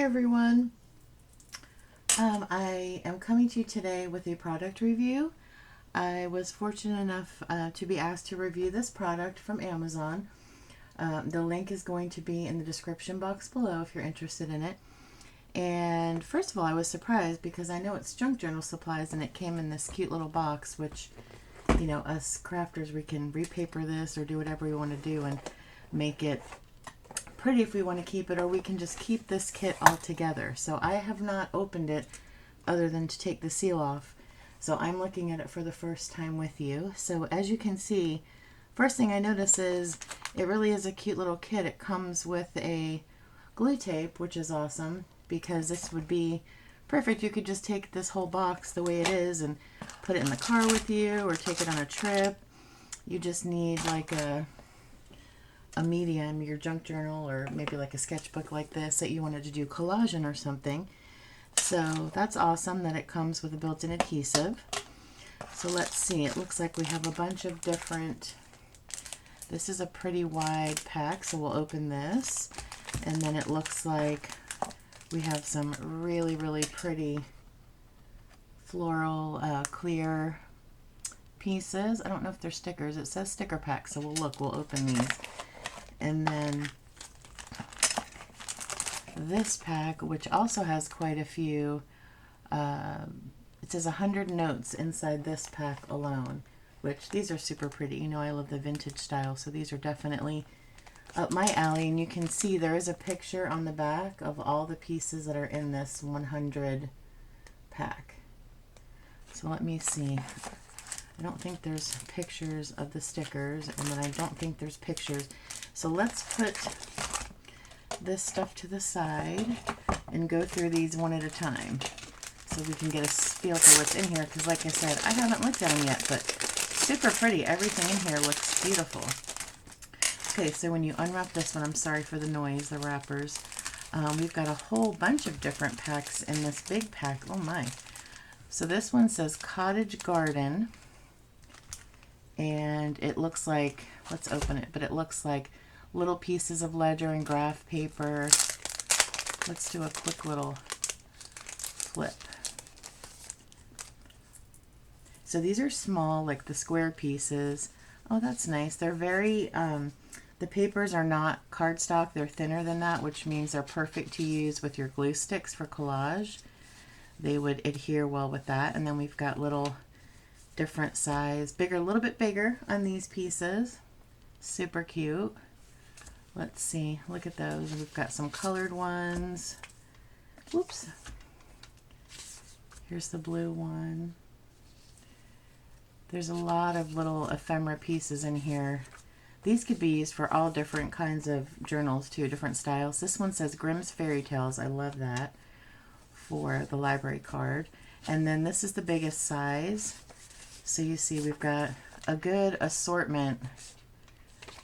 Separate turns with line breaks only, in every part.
everyone. I am coming to you today with a product review. I was fortunate enough to be asked to review this product from Amazon. The link is going to be in the description box below if you're interested in it. And first of all, I was surprised because I know it's junk journal supplies and it came in this cute little box, which, you know, us crafters, we can repaper this or do whatever we want to do and make it pretty if we want to keep it, or we can just keep this kit all together. So I have not opened it other than to take the seal off. So I'm looking at it for the first time with you. So as you can see, first thing I notice is it really is a cute little kit. It comes with a glue tape, which is awesome because this would be perfect. You could just take this whole box the way it is and put it in the car with you or take it on a trip. You just need like a medium, your junk journal, or maybe like a sketchbook like this that you wanted to do collage in or something. So that's awesome that it comes with a built-in adhesive. So let's see, it looks like we have a bunch of different, this is a pretty wide pack, so we'll open this, and then it looks like we have some really pretty floral clear pieces. I don't know if they're stickers. It says sticker pack, so we'll open these. And then this pack, which also has quite a few, it says 100 notes inside this pack alone, which these are super pretty. You know, I love the vintage style, so these are definitely up my alley. And you can see there is a picture on the back of all the pieces that are in this 100 pack. So let me see. I don't think there's pictures of the stickers, and then I don't think there's pictures. So let's put this stuff to the side and go through these one at a time so we can get a feel for what's in here, because like I said, I haven't looked at them yet, but super pretty. Everything in here looks beautiful. Okay, so when you unwrap this one, I'm sorry for the noise, the wrappers, we've got a whole bunch of different packs in this big pack. Oh my. So this one says Cottage Garden, and it looks like, let's open it, but it looks like little pieces of ledger and graph paper. Let's do a quick little flip. So these are small, like the square pieces. Oh, that's nice. They're very, the papers are not cardstock. They're thinner than that, which means they're perfect to use with your glue sticks for collage. They would adhere well with that. And then we've got little different size, bigger, a little bit bigger on these pieces. Super cute. Let's see, look at those. We've got some colored ones. Whoops. Here's the blue one. There's a lot of little ephemera pieces in here. These could be used for all different kinds of journals too, different styles. This one says Grimm's Fairy Tales. I love that for the library card. And then this is the biggest size. So you see we've got a good assortment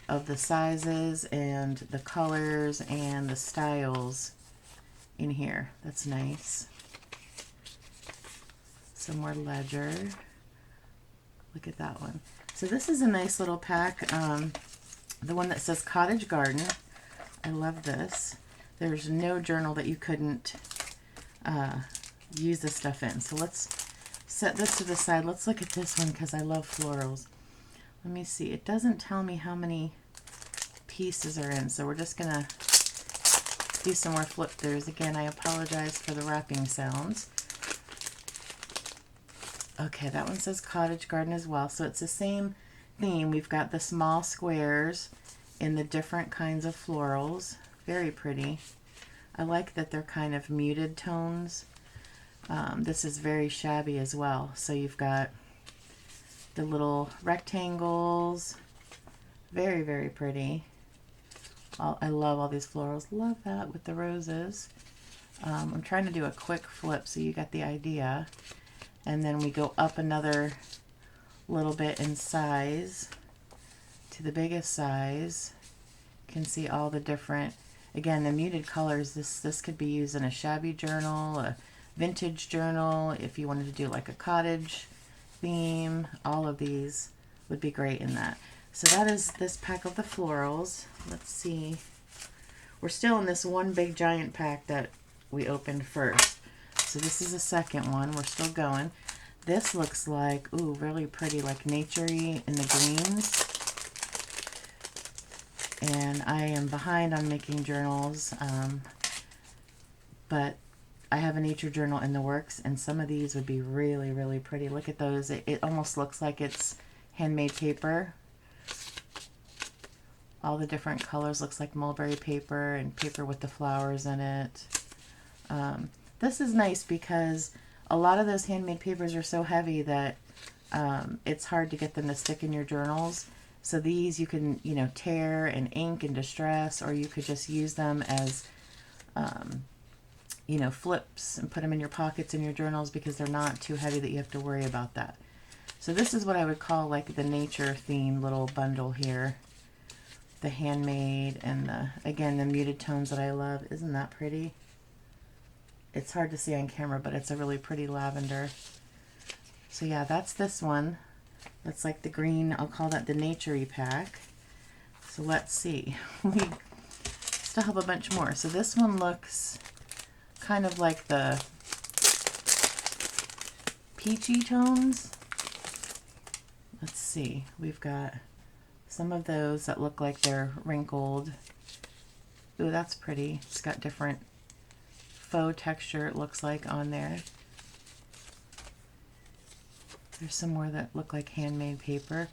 of the sizes and the colors and the styles in here. That's nice. Some more ledger. Look at that one. So this is a nice little pack. The one that says Cottage Garden. I love this. There's no journal that you couldn't use this stuff in. So let's set this to the side. Let's look at this one because I love florals. Let me see. It doesn't tell me how many pieces are in, so we're just gonna do some more flip throughs. Again, I apologize for the wrapping sounds. Okay, that one says Cottage Garden as well, so it's the same theme. We've got the small squares in the different kinds of florals. Very pretty. I like that they're kind of muted tones. This is very shabby as well. So you've got the little rectangles. Very pretty. I love all these florals. Love that with the roses. I'm trying to do a quick flip so you get the idea. And then we go up another little bit in size to the biggest size. You can see all the different, again, the muted colors. This could be used in a shabby journal, a vintage journal, if you wanted to do like a cottage theme. All of these would be great in that. So that is this pack of the florals. Let's see. We're still in this one big giant pack that we opened first. So this is the second one. We're still going. This looks like, ooh, really pretty, like nature-y in the greens. And I am behind on making journals, but I have a nature journal in the works, and some of these would be really, really pretty. Look at those. It almost looks like it's handmade paper. All the different colors looks like mulberry paper and paper with the flowers in it. This is nice because a lot of those handmade papers are so heavy that it's hard to get them to stick in your journals. So these you can, you know, tear and ink and distress, or you could just use them as, you know, flips and put them in your pockets in your journals because they're not too heavy that you have to worry about that. So this is what I would call like the nature themed little bundle here. The handmade and the, again, the muted tones that I love. Isn't that pretty? It's hard to see on camera, but it's a really pretty lavender. So yeah, that's this one. That's like the green, I'll call that the nature-y pack. So let's see. We still have a bunch more. So this one looks kind of like the peachy tones. Let's see. We've got some of those that look like they're wrinkled. Ooh, that's pretty. It's got different faux texture, it looks like, on there. There's some more that look like handmade paper.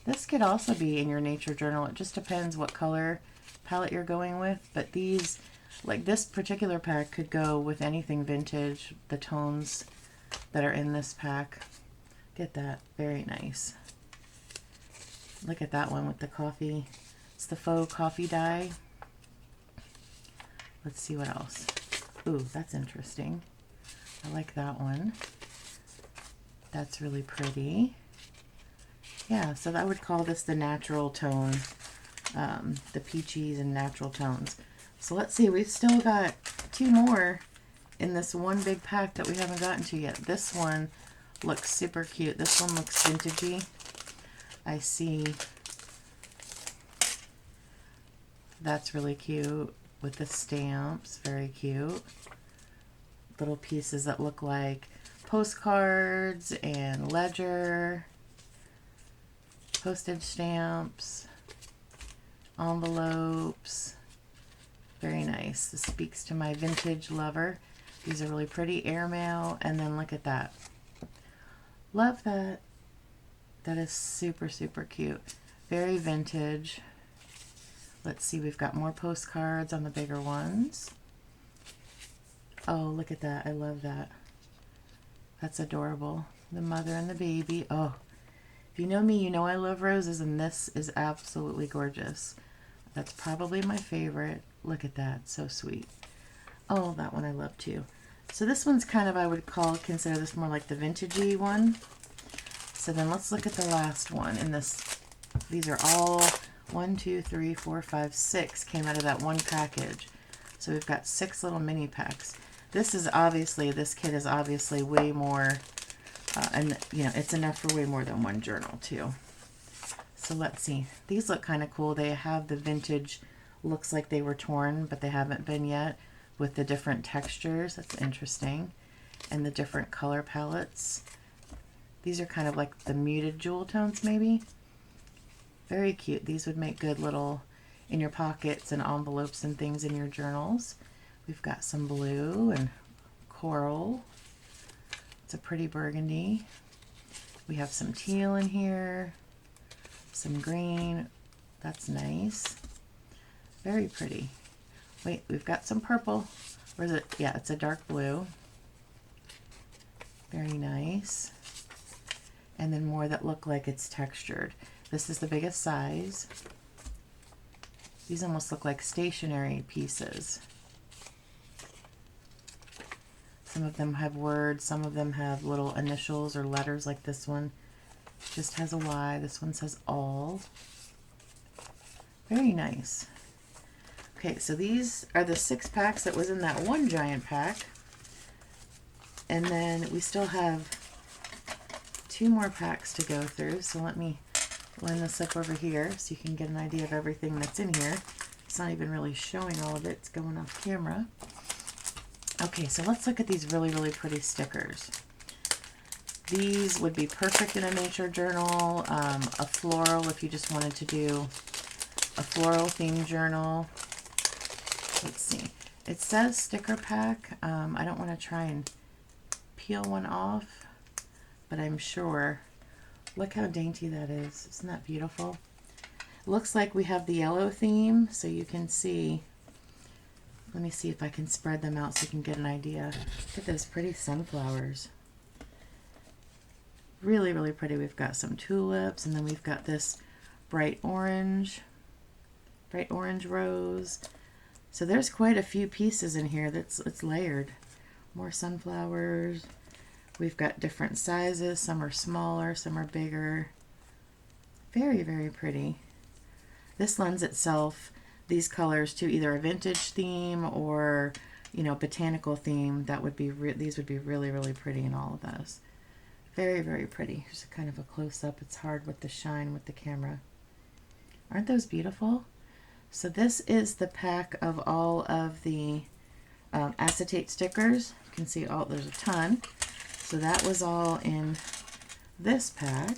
This could also be in your nature journal. It just depends what color palette you're going with. But these, like this particular pack, could go with anything vintage. The tones that are in this pack. Get that. Very nice. Look at that one with the coffee. It's the faux coffee dye. Let's see what else. Ooh, that's interesting. I like that one. That's really pretty. Yeah, so I would call this the natural tone, the peaches and natural tones. So let's see, we've still got two more in this one big pack that we haven't gotten to yet. This one looks super cute. This one looks vintagey. I see. That's really cute with the stamps. Very cute. Little pieces that look like postcards and ledger, postage stamps, envelopes. Very nice. This speaks to my vintage lover. These are really pretty. Airmail, and then look at that. Love that. That is super, super cute. Very vintage. Let's see, we've got more postcards on the bigger ones. Oh, look at that. I love that. That's adorable. The mother and the baby. Oh, if you know me, you know I love roses, and this is absolutely gorgeous. That's probably my favorite. Look at that. So sweet. Oh, that one I love too. So this one's kind of, I would consider this more like the vintagey one. So then let's look at the last one in this. These are all 1, 2, 3, 4, 5, 6 came out of that one package. So we've got 6 little mini packs. This is obviously, this kit is obviously way more, and you know, it's enough for way more than one journal too. So let's see. These look kind of cool. They have the vintage, looks like they were torn, but they haven't been yet, with the different textures. That's interesting. And the different color palettes. These are kind of like the muted jewel tones maybe. Very cute. These would make good little in your pockets and envelopes and things in your journals. We've got some blue and coral. It's a pretty burgundy. We have some teal in here, some green. That's nice. Very pretty. Wait, we've got some purple. Or is it? Yeah, it's a dark blue. Very nice. And then more that look like it's textured. This is the biggest size. These almost look like stationery pieces. Some of them have words, some of them have little initials or letters, like this one just has a Y. This one says all. Very nice. Okay, so these are the 6 packs that was in that one giant pack. And then we still have 2 more packs to go through. So let me line this up over here so you can get an idea of everything that's in here. It's not even really showing all of it. It's going off camera. Okay, so let's look at these really, really pretty stickers. These would be perfect in a nature journal, a floral if you just wanted to do a floral themed journal. Let's see. It says sticker pack. I don't want to try and peel one off, but I'm sure. Look how dainty that is. Isn't that beautiful? Looks like we have the yellow theme, so you can see. Let me see if I can spread them out so you can get an idea. Look at those pretty sunflowers. Really, really pretty. We've got some tulips, and then we've got this bright orange rose. So there's quite a few pieces in here it's layered. More sunflowers. We've got different sizes. Some are smaller, some are bigger. Very, very pretty. This lends itself, these colors, to either a vintage theme or, you know, botanical theme. That would be these would be really, really pretty in all of those. Very, very pretty. Here's a kind of a close-up. It's hard with the shine with the camera. Aren't those beautiful? So this is the pack of all of the acetate stickers. You can see there's a ton. So that was all in this pack.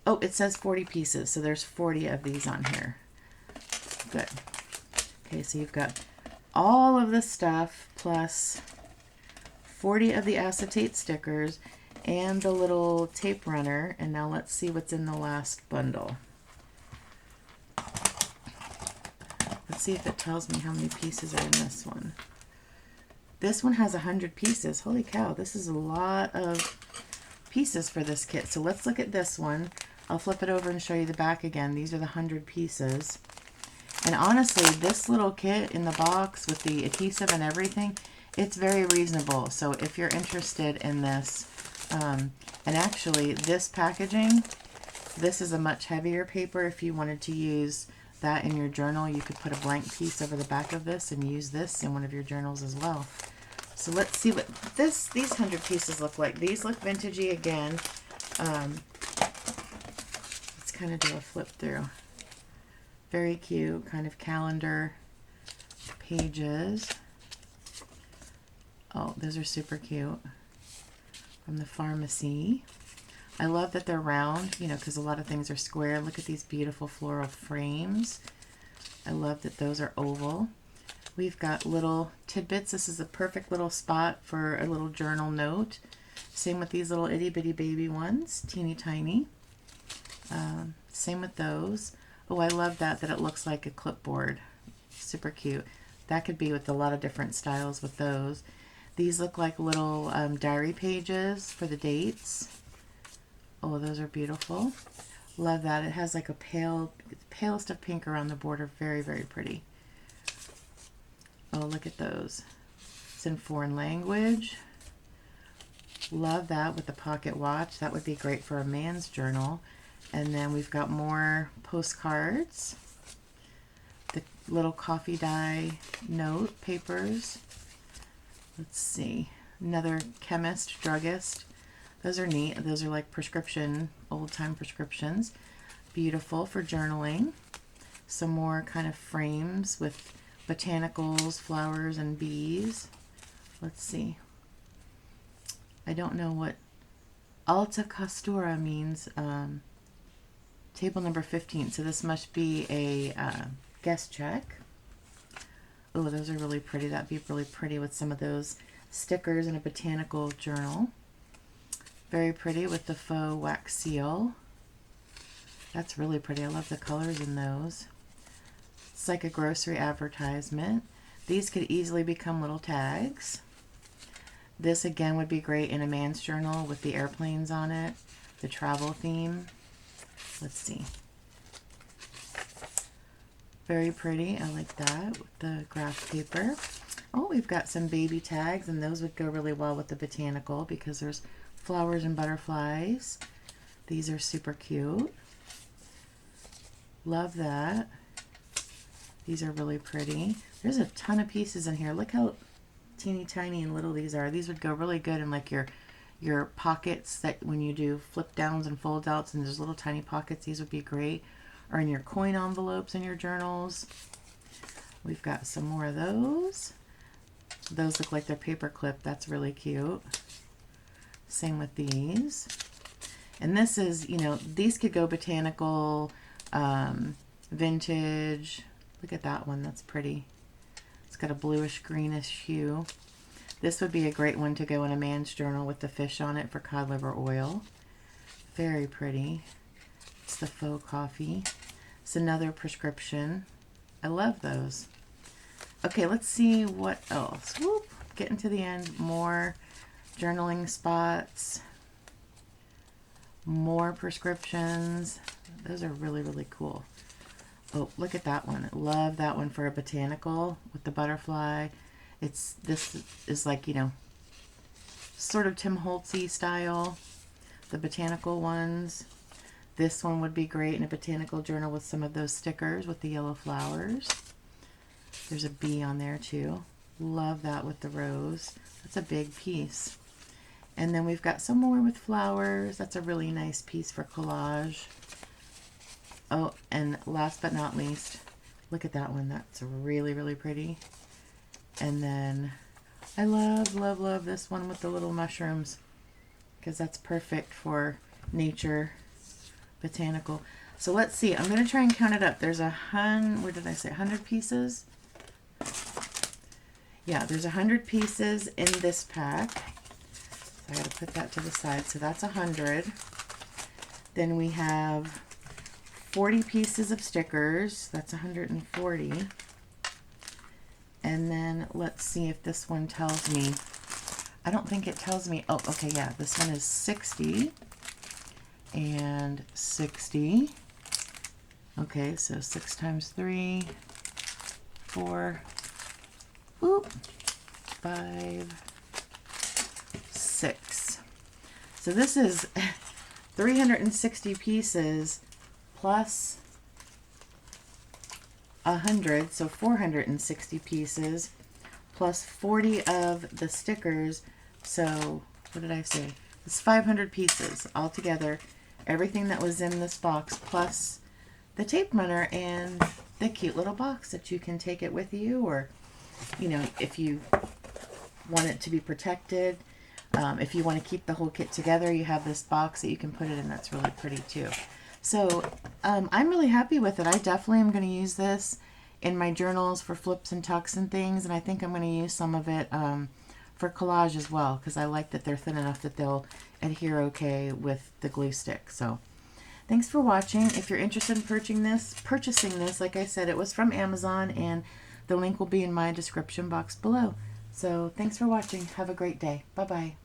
Oh, it says 40 pieces, so there's 40 of these on here. Good. Okay, so you've got all of the stuff plus 40 of the acetate stickers and the little tape runner. And now let's see what's in the last bundle. Let's see if it tells me how many pieces are in this one. This one has 100 pieces. Holy cow, this is a lot of pieces for this kit. So let's look at this one. I'll flip it over and show you the back again. These are the 100 pieces. And honestly, this little kit in the box with the adhesive and everything, it's very reasonable. So if you're interested in this, and actually this packaging, this is a much heavier paper. If you wanted to use that in your journal, you could put a blank piece over the back of this and use this in one of your journals as well. So let's see what these 100 pieces look like. These look vintagey again. Let's kind of do a flip through. Very cute, kind of calendar pages. Oh, those are super cute. From the pharmacy. I love that they're round, you know, because a lot of things are square. Look at these beautiful floral frames. I love that those are oval. We've got little tidbits. This is a perfect little spot for a little journal note. Same with these little itty bitty baby ones, teeny tiny. Same with those. Oh, I love that it looks like a clipboard. Super cute. That could be with a lot of different styles with those. These look like little diary pages for the dates. Oh, those are beautiful. Love that. It has like a palest of pink around the border. Very, very pretty. Oh, look at those. It's in foreign language. Love that with the pocket watch. That would be great for a man's journal. And then we've got more postcards. The little coffee dye note papers. Let's see. Another chemist, druggist. Those are neat. Those are like prescription, old-time prescriptions. Beautiful for journaling. Some more kind of frames with botanicals, flowers, and bees. Let's see. I don't know what Alta Costura means. Table number 15. So this must be a guest check. Oh, those are really pretty. That'd be really pretty with some of those stickers in a botanical journal. Very pretty with the faux wax seal. That's really pretty. I love the colors in those. It's like a grocery advertisement. These could easily become little tags. This again would be great in a man's journal with the airplanes on it, the travel theme. Let's see. Very pretty. I like that with the graph paper. Oh, we've got some baby tags, and those would go really well with the botanical because there's flowers and butterflies. These are super cute. Love that. These are really pretty. There's a ton of pieces in here. Look how teeny tiny and little these are. These would go really good in like your pockets, that when you do flip downs and fold outs and there's little tiny pockets, these would be great. Or in your coin envelopes in your journals. We've got some more of those. Those look like they're paper clip. That's really cute. Same with these. And this is, you know, these could go botanical, vintage. Look at that one. That's pretty. It's got a bluish greenish hue. This would be a great one to go in a man's journal with the fish on it for cod liver oil. Very pretty. It's the faux coffee. It's another prescription. I love those. Okay, let's see what else. Whoop, getting to the end. More journaling spots. More prescriptions. Those are really, really cool. Oh, look at that one. I love that one for a botanical with the butterfly. This is like, you know, sort of Tim Holtz-y style. The botanical ones. This one would be great in a botanical journal with some of those stickers with the yellow flowers. There's a bee on there too. Love that with the rose. That's a big piece. And then we've got some more with flowers. That's a really nice piece for collage. Oh, and last but not least, look at that one. That's really, really pretty. And then I love, love, love this one with the little mushrooms, because that's perfect for nature, botanical. So let's see. I'm going to try and count it up. There's what did I say? 100 pieces? Yeah, there's 100 pieces in this pack. So I got to put that to the side. So that's 100. Then we have 40 pieces of stickers. That's 140. And then let's see if this one tells me. I don't think it tells me. Oh, okay, yeah. This one is 60 and 60. Okay, so 6 times 3, 4, whoop, 5, 6. So this is 360 pieces plus 100, so 460 pieces plus 40 of the stickers. So what did I say? It's 500 pieces altogether. Everything that was in this box plus the tape runner and the cute little box that you can take it with you, or, you know, if you want it to be protected. If you want to keep the whole kit together, you have this box that you can put it in. That's really pretty too. So I'm really happy with it. I definitely am going to use this in my journals for flips and tucks and things, and I think I'm going to use some of it for collage as well, because I like that they're thin enough that they'll adhere okay with the glue stick. So thanks for watching. If you're interested in purchasing this, like I said, it was from Amazon, and the link will be in my description box below. So thanks for watching. Have a great day. Bye-bye.